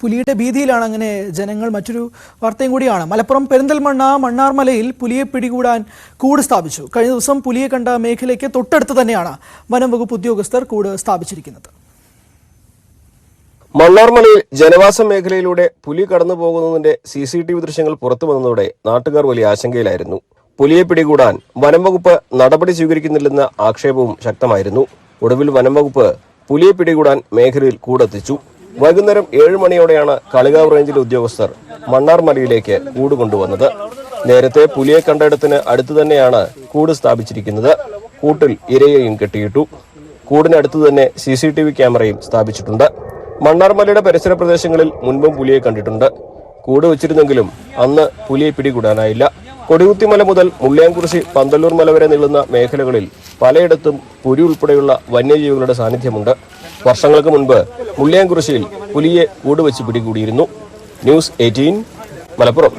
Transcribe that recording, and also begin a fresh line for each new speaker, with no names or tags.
പുലിയുടെ ഭീതിയിലാണ് അങ്ങനെ ജനങ്ങൾ. മറ്റൊരു വാർത്തയും കൂടിയാണ്. മലപ്പുറം പെരിന്തൽമണ്ണ മണ്ണാർമലയിൽ പുലിയെ പിടികൂടാൻ കൂട് സ്ഥാപിച്ചു. കഴിഞ്ഞ ദിവസം പുലിയെ കണ്ട മേഖലയ്ക്ക് തൊട്ടടുത്ത് തന്നെയാണ് വനം വകുപ്പ് ഉദ്യോഗസ്ഥർ കൂട് സ്ഥാപിച്ചിരിക്കുന്നത്.
മണ്ണാർമലയിൽ ജനവാസ മേഖലയിലൂടെ പുലി കടന്നു പോകുന്നതിന്റെ CCTV ദൃശ്യങ്ങൾ പുറത്തു വന്നതോടെ നാട്ടുകാർ വലിയ ആശങ്കയിലായിരുന്നു. പുലിയെ പിടികൂടാൻ വനം വകുപ്പ് നടപടി സ്വീകരിക്കുന്നില്ലെന്ന ആക്ഷേപവും ശക്തമായിരുന്നു. ഒടുവിൽ വനം വകുപ്പ് പുലിയെ പിടികൂടാൻ മേഖലയിൽ കൂടെത്തിച്ചു. വൈകുന്നേരം 7 മണിയോടെയാണ് കളികാവ് റേഞ്ചിലെ ഉദ്യോഗസ്ഥർ മണ്ണാർമലയിലേക്ക് കൂട് കൊണ്ടുവന്നത്. നേരത്തെ പുലിയെ കണ്ടയിടത്തിന് അടുത്തു തന്നെയാണ് കൂട് സ്ഥാപിച്ചിരിക്കുന്നത്. കൂട്ടിൽ ഇരയെയും കെട്ടിയിട്ടു. കൂടിനടുത്തു തന്നെ CCTV ക്യാമറയും സ്ഥാപിച്ചിട്ടുണ്ട്. മണ്ണാർമലയുടെ പരിസര പ്രദേശങ്ങളിൽ മുൻപും പുലിയെ കണ്ടിട്ടുണ്ട്. കൂട് വെച്ചിരുന്നെങ്കിലും അന്ന് പുലിയെ പിടികൂടാനായില്ല. കൊടികുത്തിമല മുതൽ മുള്ളിയാംകുറിശി പന്തല്ലൂർ മല വരെ നീളുന്ന മേഖലകളിൽ പലയിടത്തും പുലി ഉൾപ്പെടെയുള്ള വന്യജീവികളുടെ സാന്നിധ്യമുണ്ട്. വർഷങ്ങൾക്ക് മുൻപ് മുള്ളിയാംകുറിശിയിൽ പുലിയെ കൂടുവെച്ച് പിടികൂടിയിരുന്നു. ന്യൂസ് 18 മലപ്പുറം.